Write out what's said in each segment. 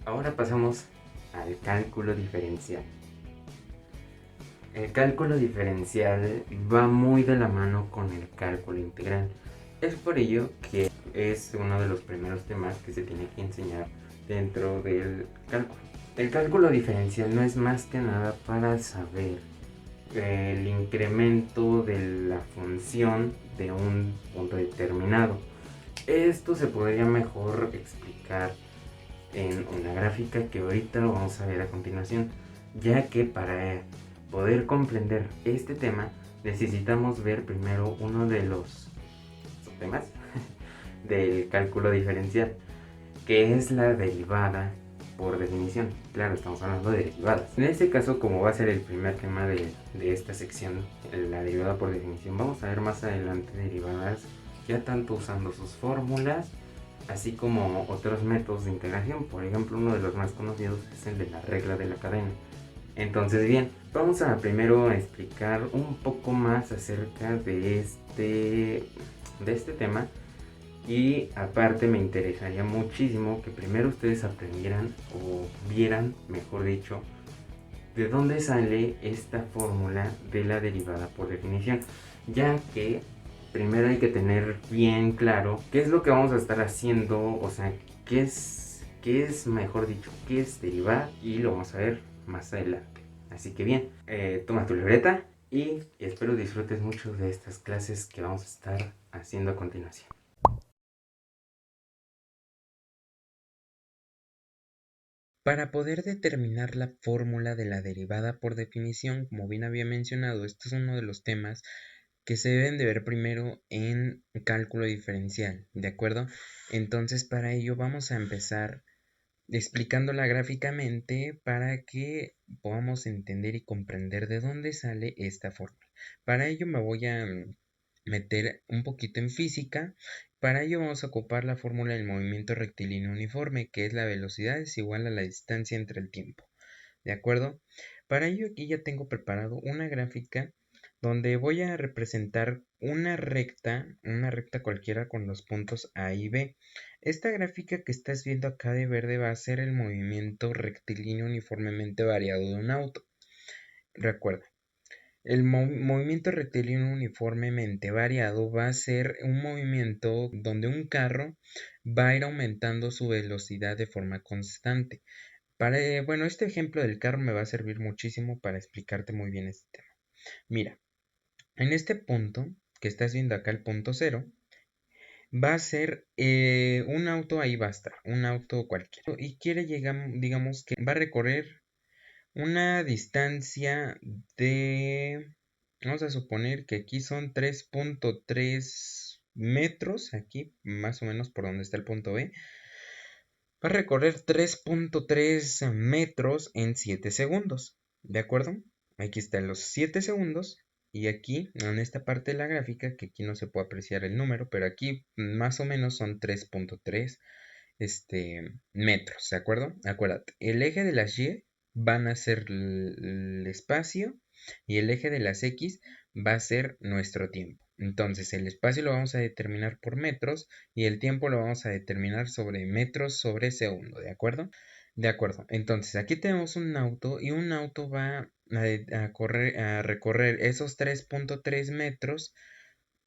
Ahora pasamos al cálculo diferencial. El cálculo diferencial va muy de la mano con el cálculo integral. Es por ello que es uno de los primeros temas que se tiene que enseñar dentro del cálculo. El cálculo diferencial no es más que nada para saber el incremento de la función de un punto determinado. Esto se podría mejor explicar en una gráfica que ahorita lo vamos a ver a continuación, ya que para poder comprender este tema necesitamos ver primero uno de los subtemas del cálculo diferencial, que es la derivada por definición. Claro, estamos hablando de derivadas. En este caso, como va a ser el primer tema de esta sección, la derivada por definición, vamos a ver más adelante derivadas ya tanto usando sus fórmulas, así como otros métodos de integración. Por ejemplo, uno de los más conocidos es el de la regla de la cadena. Entonces, bien, vamos a primero explicar un poco más acerca de este tema. Y aparte me interesaría muchísimo que primero ustedes aprendieran o vieran, mejor dicho, de dónde sale esta fórmula de la derivada por definición, ya que primero hay que tener bien claro qué es lo que vamos a estar haciendo, o sea, qué es mejor dicho, qué es derivar, y lo vamos a ver más adelante. Así que bien, toma tu libreta y espero disfrutes mucho de estas clases que vamos a estar haciendo a continuación. Para poder determinar la fórmula de la derivada por definición, como bien había mencionado, este es uno de los temas que se deben de ver primero en cálculo diferencial, ¿de acuerdo? Entonces, para ello vamos a empezar explicándola gráficamente para que podamos entender y comprender de dónde sale esta fórmula. Para ello me voy a meter un poquito en física. Para ello vamos a ocupar la fórmula del movimiento rectilíneo uniforme, que es la velocidad es igual a la distancia entre el tiempo. ¿De acuerdo? Para ello aquí ya tengo preparado una gráfica donde voy a representar una recta cualquiera con los puntos A y B. Esta gráfica que estás viendo acá de verde va a ser el movimiento rectilíneo uniformemente variado de un auto. Recuerda, el movimiento rectilíneo uniformemente variado va a ser un movimiento donde un carro va a ir aumentando su velocidad de forma constante. Bueno, este ejemplo del carro me va a servir muchísimo para explicarte muy bien este tema. Mira, en este punto que estás viendo acá, el punto cero, va a ser un auto, ahí va a estar, un auto cualquiera. Y quiere llegar, digamos que va a recorrer una distancia de, vamos a suponer que aquí son 3.3 metros, aquí más o menos por donde está el punto B. Va a recorrer 3.3 metros en 7 segundos, ¿de acuerdo? Aquí están los 7 segundos y aquí en esta parte de la gráfica, que aquí no se puede apreciar el número, pero aquí más o menos son 3.3 metros, ¿de acuerdo? Acuérdate, el eje de las Y van a ser el espacio y el eje de las X va a ser nuestro tiempo. Entonces el espacio lo vamos a determinar por metros y el tiempo lo vamos a determinar sobre metros sobre segundo, ¿de acuerdo? De acuerdo. Entonces aquí tenemos un auto y un auto va a recorrer esos 3.3 metros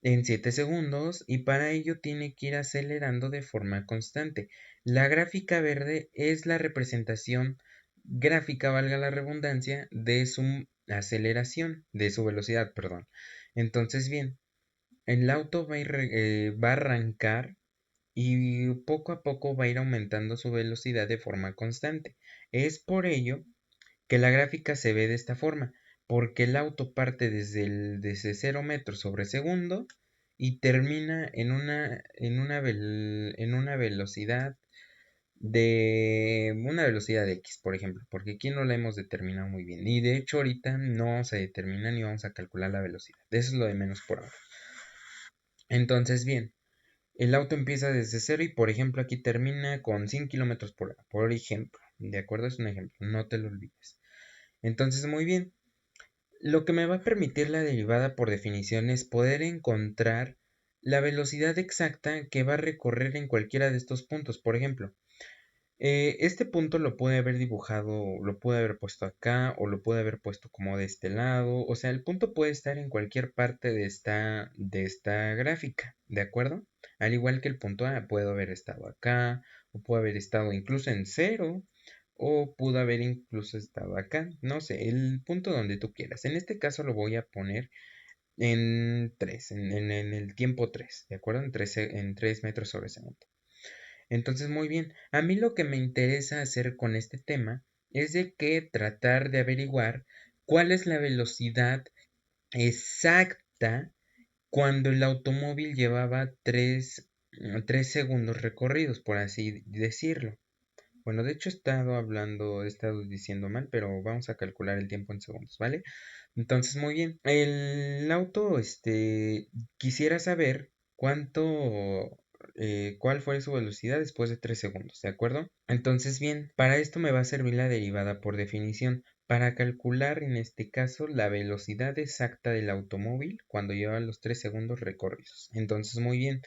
en 7 segundos y para ello tiene que ir acelerando de forma constante. La gráfica verde es la representación gráfica, valga la redundancia, de su aceleración, de su velocidad, perdón. Entonces, bien, el auto va a arrancar y poco a poco va a ir aumentando su velocidad de forma constante. Es por ello que la gráfica se ve de esta forma, porque el auto parte desde 0 metros sobre segundo y termina en una velocidad de X, por ejemplo, porque aquí no la hemos determinado muy bien. Y de hecho ahorita no vamos a determinar ni vamos a calcular la velocidad. Eso es lo de menos por ahora. Entonces, bien, el auto empieza desde cero y, por ejemplo, aquí termina con 100 kilómetros por hora, por ejemplo. ¿De acuerdo? Es un ejemplo, no te lo olvides. Entonces, muy bien. Lo que me va a permitir la derivada por definición es poder encontrar la velocidad exacta que va a recorrer en cualquiera de estos puntos. Por ejemplo, Este punto lo pude haber dibujado, lo pude haber puesto acá o lo pude haber puesto como de este lado. O sea, el punto puede estar en cualquier parte de esta gráfica, ¿de acuerdo? Al igual que el punto A, puede haber estado acá o puede haber estado incluso en cero o pudo haber incluso estado acá. No sé, el punto donde tú quieras. En este caso lo voy a poner en 3, en el tiempo 3, ¿de acuerdo? En 3 metros sobre segundo. Entonces, muy bien. A mí lo que me interesa hacer con este tema es de que tratar de averiguar cuál es la velocidad exacta cuando el automóvil llevaba 3 segundos recorridos, por así decirlo. Bueno, de hecho he estado diciendo mal, pero vamos a calcular el tiempo en segundos, ¿vale? Entonces, muy bien. El auto, quisiera saber cuál fue su velocidad después de 3 segundos, ¿de acuerdo? Entonces, bien, para esto me va a servir la derivada por definición, para calcular en este caso la velocidad exacta del automóvil cuando lleva los 3 segundos recorridos. Entonces, muy bien.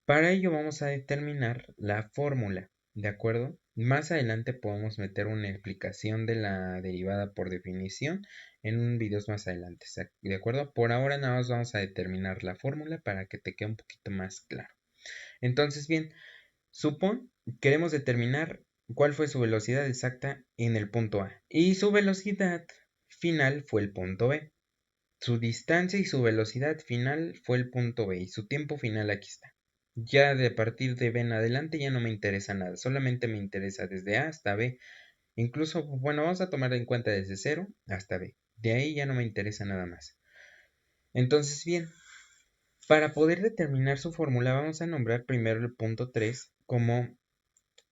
Para ello vamos a determinar la fórmula, ¿de acuerdo? Más adelante podemos meter una explicación de la derivada por definición en videos más adelante, ¿de acuerdo? Por ahora nada más vamos a determinar la fórmula para que te quede un poquito más claro. Entonces, bien, queremos determinar cuál fue su velocidad exacta en el punto A y su velocidad final fue el punto B. Su distancia y su velocidad final fue el punto B y su tiempo final aquí está. Ya de partir de B en adelante ya no me interesa nada, solamente me interesa desde A hasta B. Incluso, bueno, vamos a tomar en cuenta desde 0 hasta B. De ahí ya no me interesa nada más. Entonces, bien, para poder determinar su fórmula vamos a nombrar primero el punto 3 como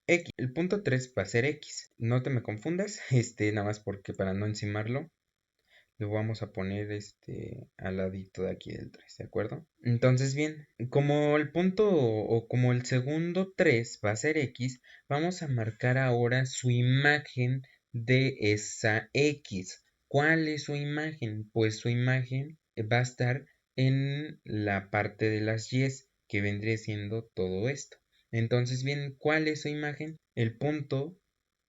X. El punto 3 va a ser X. No te me confundas, nada más porque para no encimarlo, lo vamos a poner al ladito de aquí del 3, ¿de acuerdo? Entonces, bien, como el punto o como el segundo 3 va a ser X, vamos a marcar ahora su imagen de esa X. ¿Cuál es su imagen? Pues su imagen va a estar en la parte de las Y, que vendría siendo todo esto. Entonces, bien, ¿cuál es su imagen? El punto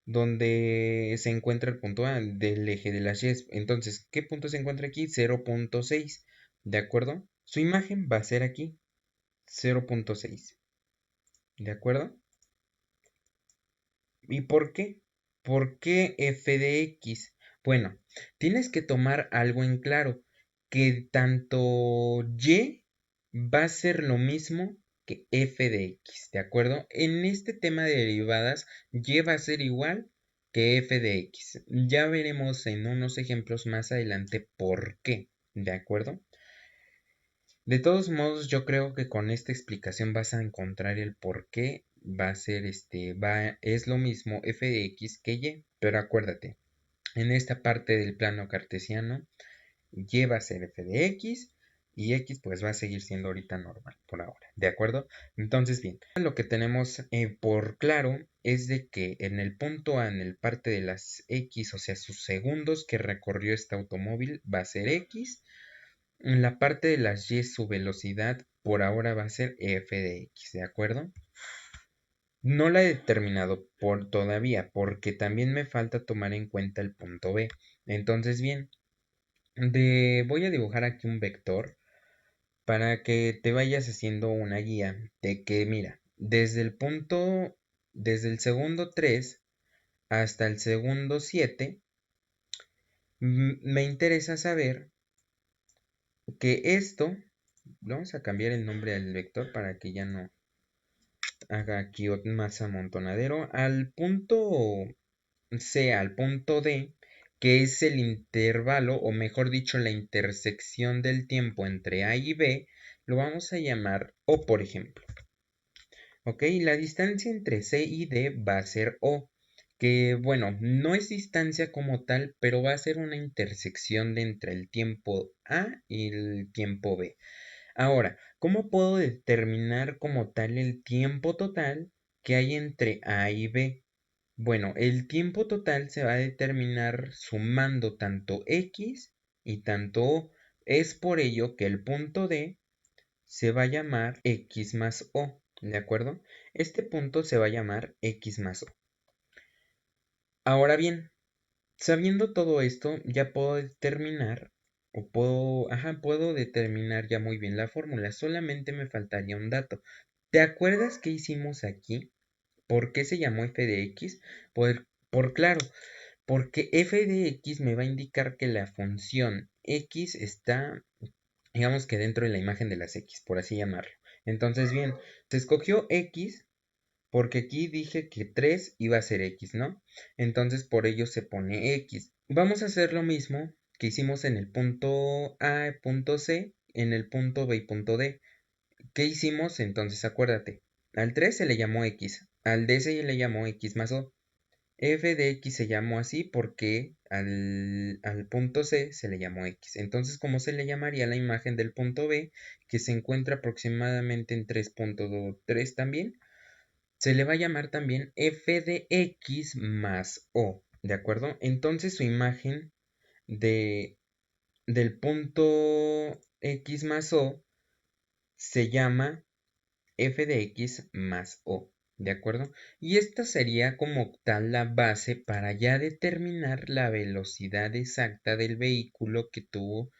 donde se encuentra el punto A del eje de las Y. Entonces, ¿qué punto se encuentra aquí? 0.6, ¿de acuerdo? Su imagen va a ser aquí, 0.6, ¿de acuerdo? ¿Y por qué? ¿Por qué f de x? Bueno, tienes que tomar algo en claro, que tanto y va a ser lo mismo que f de x, ¿de acuerdo? En este tema de derivadas, y va a ser igual que f de x. Ya veremos en unos ejemplos más adelante por qué, ¿de acuerdo? De todos modos, yo creo que con esta explicación vas a encontrar el por qué va a ser es lo mismo f de x que y, pero acuérdate, en esta parte del plano cartesiano, y va a ser f de x y x pues va a seguir siendo ahorita normal por ahora, ¿de acuerdo? Entonces, bien, lo que tenemos por claro es de que en el punto A, en el parte de las x, o sea, sus segundos que recorrió este automóvil, va a ser x. En la parte de las y, su velocidad por ahora va a ser f de x, ¿de acuerdo? No la he determinado por todavía, porque también me falta tomar en cuenta el punto B. Entonces, bien, voy a dibujar aquí un vector para que te vayas haciendo una guía de que, mira, desde el segundo 3 hasta el segundo 7, me interesa saber que esto, vamos a cambiar el nombre del vector para que ya no haga aquí más amontonadero, al punto C, al punto D, que es el intervalo, o mejor dicho, la intersección del tiempo entre A y B, lo vamos a llamar O, por ejemplo. ¿Ok? La distancia entre C y D va a ser O, que bueno, no es distancia como tal, pero va a ser una intersección entre el tiempo A y el tiempo B. Ahora, ¿cómo puedo determinar como tal el tiempo total que hay entre A y B? Bueno, el tiempo total se va a determinar sumando tanto X y tanto O. Es por ello que el punto D se va a llamar X más O, ¿de acuerdo? Este punto se va a llamar X más O. Ahora bien, sabiendo todo esto, ya puedo determinar, puedo determinar ya muy bien la fórmula. Solamente me faltaría un dato. ¿Te acuerdas qué hicimos aquí? ¿Por qué se llamó f de x? Claro, porque f de x me va a indicar que la función x está, digamos que dentro de la imagen de las x, por así llamarlo. Entonces, bien, se escogió x porque aquí dije que 3 iba a ser x, ¿no? Entonces por ello se pone x. Vamos a hacer lo mismo que hicimos en el punto A, punto C, en el punto B y punto D. ¿Qué hicimos? Entonces acuérdate, al 3 se le llamó x, al D se le llamó x más o. F de x se llamó así porque al punto C se le llamó x. Entonces, ¿cómo se le llamaría la imagen del punto B, que se encuentra aproximadamente en 3.3 también? Se le va a llamar también f de x más o, ¿de acuerdo? Entonces su imagen de, del punto x más o se llama f de x más o, ¿de acuerdo? Y esta sería como tal la base para ya determinar la velocidad exacta del vehículo que tuvo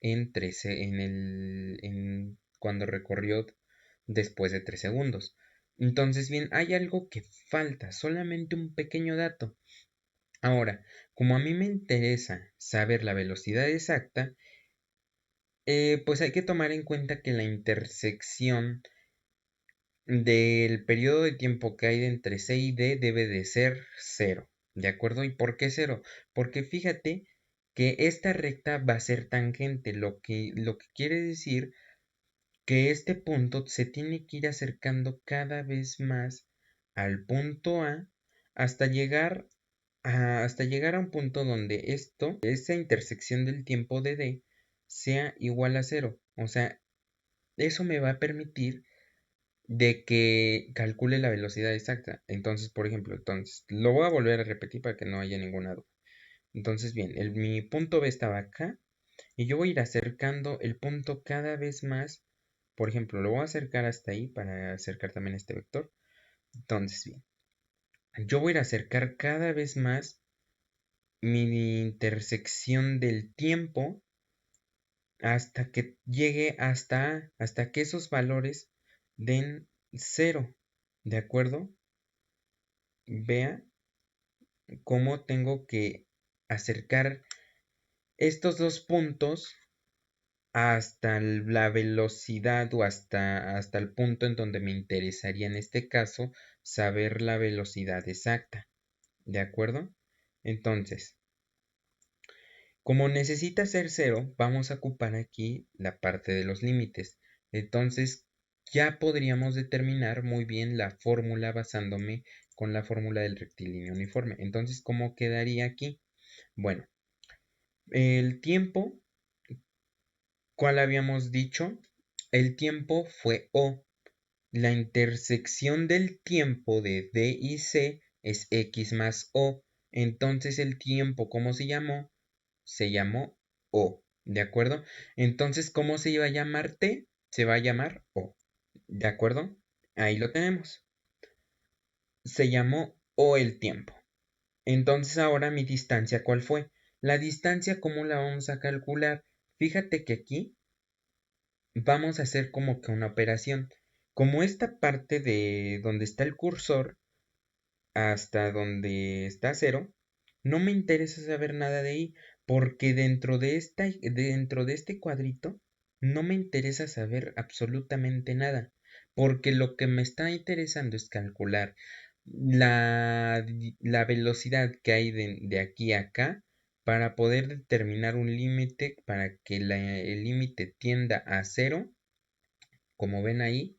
en 13, cuando recorrió después de 3 segundos. Entonces, bien, hay algo que falta, solamente un pequeño dato. Ahora, como a mí me interesa saber la velocidad exacta, pues hay que tomar en cuenta que la intersección del periodo de tiempo que hay entre C y D debe de ser cero, ¿de acuerdo? ¿Y por qué cero? Porque fíjate que esta recta va a ser tangente, lo que quiere decir que este punto se tiene que ir acercando cada vez más al punto A hasta llegar hasta llegar a un punto donde esta intersección del tiempo de D sea igual a cero. O sea, eso me va a permitir de que calcule la velocidad exacta. Entonces, por ejemplo, lo voy a volver a repetir para que no haya ninguna duda. Entonces, bien, mi punto B estaba acá y yo voy a ir acercando el punto cada vez más. Por ejemplo, lo voy a acercar hasta ahí para acercar también este vector. Entonces, bien, yo voy a ir a acercar cada vez más mi intersección del tiempo hasta que llegue hasta que esos valores den cero. ¿De acuerdo? Vea cómo tengo que acercar estos dos puntos hasta la velocidad o hasta el punto en donde me interesaría en este caso saber la velocidad exacta. ¿De acuerdo? Entonces, como necesita ser cero, vamos a ocupar aquí la parte de los límites. Entonces, ya podríamos determinar muy bien la fórmula basándome con la fórmula del rectilíneo uniforme. Entonces, ¿cómo quedaría aquí? Bueno, el tiempo, ¿cuál habíamos dicho? El tiempo fue O. La intersección del tiempo de D y C es X más O. Entonces el tiempo, ¿cómo se llamó? Se llamó O. ¿De acuerdo? Entonces, ¿cómo se iba a llamar T? Se va a llamar O. ¿De acuerdo? Ahí lo tenemos. Se llamó O el tiempo. Entonces ahora mi distancia, ¿cuál fue? La distancia, ¿cómo la vamos a calcular? Fíjate que aquí vamos a hacer como que una operación. Como esta parte de donde está el cursor hasta donde está cero, no me interesa saber nada de ahí, porque dentro de este cuadrito no me interesa saber absolutamente nada, porque lo que me está interesando es calcular la velocidad que hay de aquí a acá para poder determinar un límite para que el límite tienda a cero, como ven ahí,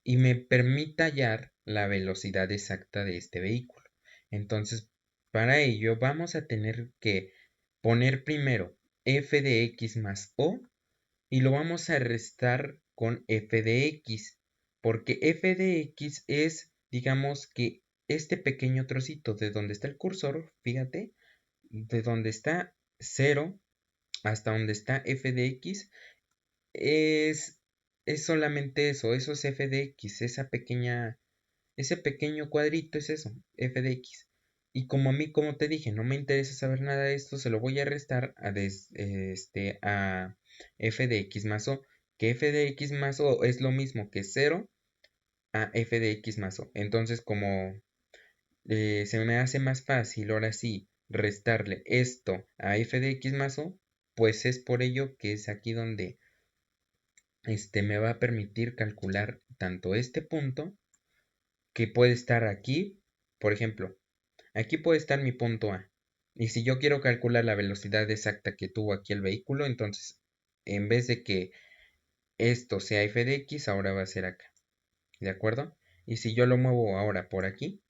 y me permita hallar la velocidad exacta de este vehículo. Entonces, para ello vamos a tener que poner primero f de x más o y lo vamos a restar con f de x, porque f de x es, digamos que este pequeño trocito de donde está el cursor, fíjate, de donde está cero hasta donde está f de x, es, es solamente eso es f de x, ese pequeño cuadrito es eso, f de x. Y como a mí, como te dije, no me interesa saber nada de esto, se lo voy a restar a f de x más o, que f de x más o es lo mismo que 0 a f de x más o. Entonces, como se me hace más fácil ahora sí restarle esto a f de x más o, pues es por ello que es aquí donde me va a permitir calcular tanto este punto, que puede estar aquí, por ejemplo, aquí puede estar mi punto A. Y si yo quiero calcular la velocidad exacta que tuvo aquí el vehículo, entonces en vez de que esto sea f de x, ahora va a ser acá. ¿De acuerdo? Y si yo lo muevo ahora por aquí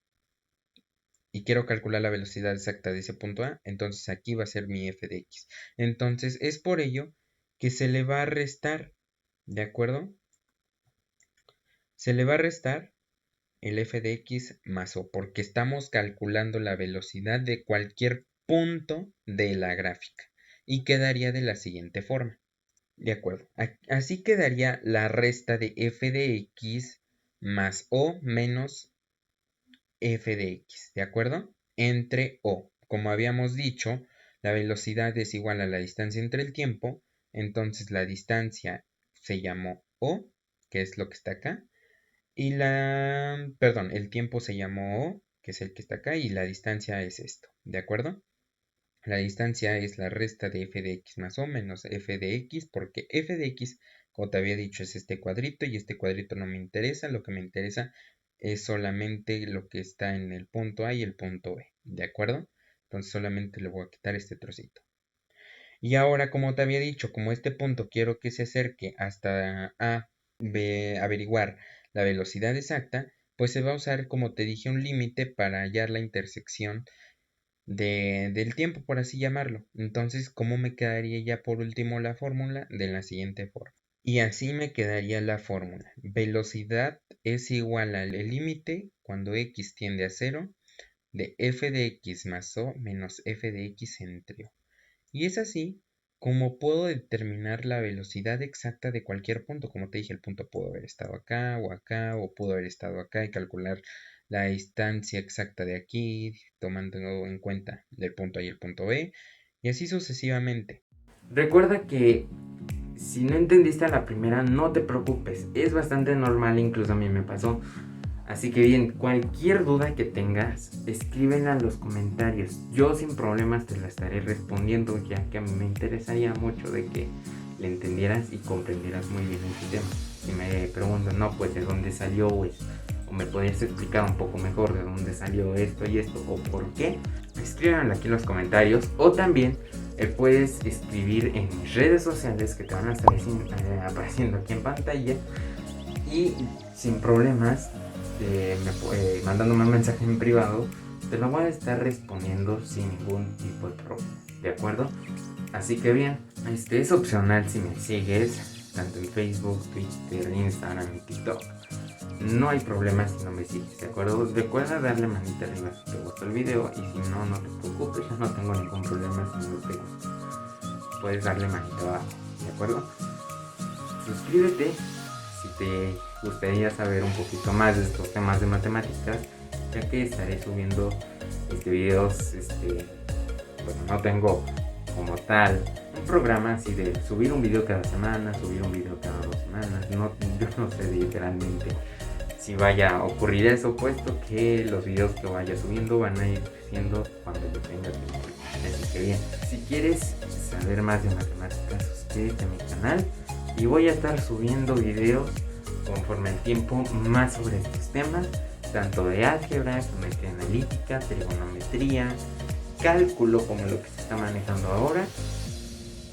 y quiero calcular la velocidad exacta de ese punto A, entonces aquí va a ser mi f de x. Entonces es por ello que se le va a restar. ¿De acuerdo? Se le va a restar el f de x más o, porque estamos calculando la velocidad de cualquier punto de la gráfica. Y quedaría de la siguiente forma. De acuerdo. Así quedaría la resta de f de x más o menos f de x. ¿De acuerdo? Entre o. Como habíamos dicho, la velocidad es igual a la distancia entre el tiempo. Entonces la distancia se llamó o, que es lo que está acá. Y perdón, el tiempo se llamó O, que es el que está acá, y la distancia es esto, ¿de acuerdo? La distancia es la resta de f de x más o menos f de x, porque f de x, como te había dicho, es este cuadrito, y este cuadrito no me interesa, lo que me interesa es solamente lo que está en el punto A y el punto B, ¿de acuerdo? Entonces solamente le voy a quitar este trocito. Y ahora, como te había dicho, como este punto quiero que se acerque hasta A, B, averiguar la velocidad exacta, pues se va a usar, como te dije, un límite para hallar la intersección del tiempo, por así llamarlo. Entonces, ¿cómo me quedaría ya por último la fórmula? De la siguiente forma. Y así me quedaría la fórmula. Velocidad es igual al límite cuando x tiende a 0 de f de x más o menos f de x entre o. Y es así como puedo determinar la velocidad exacta de cualquier punto. Como te dije, el punto pudo haber estado acá, o pudo haber estado acá, y calcular la distancia exacta de aquí, tomando en cuenta el punto A y el punto B, y así sucesivamente. Recuerda que si no entendiste a la primera, no te preocupes. Es bastante normal, incluso a mí me pasó. Así que bien, cualquier duda que tengas, escríbela en los comentarios. Yo sin problemas te la estaré respondiendo, ya que a mí me interesaría mucho de que le entendieras y comprendieras muy bien este tema. Si me preguntan, no, pues de dónde salió, pues, o me podrías explicar un poco mejor de dónde salió esto y esto, o por qué, escríbanlo aquí en los comentarios. O también puedes escribir en mis redes sociales que te van a estar apareciendo aquí en pantalla, y sin problemas, mandándome un mensaje en privado, te lo voy a estar respondiendo sin ningún tipo de problema, ¿de acuerdo? Así que bien, es opcional si me sigues, tanto en Facebook, Twitter, Instagram y TikTok. No hay problema si no me sigues, ¿de acuerdo? Recuerda darle manita arriba si te gustó el video, y si no, no te preocupes, yo no tengo ningún problema si no te gusta. Puedes darle manita abajo, ¿de acuerdo? Suscríbete si te gustaría saber un poquito más de estos temas de matemáticas, ya que estaré subiendo videos. Bueno, no tengo como tal un programa así de subir un video cada semana, subir un video cada 2 semanas. No, yo no sé literalmente si vaya a ocurrir eso, puesto que los videos que vaya subiendo van a ir siendo cuando yo tenga tiempo. Así que bien, si quieres saber más de matemáticas, suscríbete a mi canal, y voy a estar subiendo videos conforme el tiempo más sobre estos temas, tanto de álgebra, geometría analítica, trigonometría, cálculo como lo que se está manejando ahora,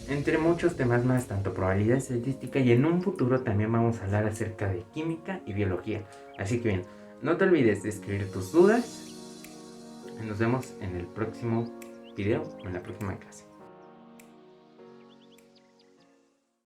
entre muchos temas más, tanto probabilidad estadística, y en un futuro también vamos a hablar acerca de química y biología. Así que bien, no te olvides de escribir tus dudas. Nos vemos en el próximo video o en la próxima clase.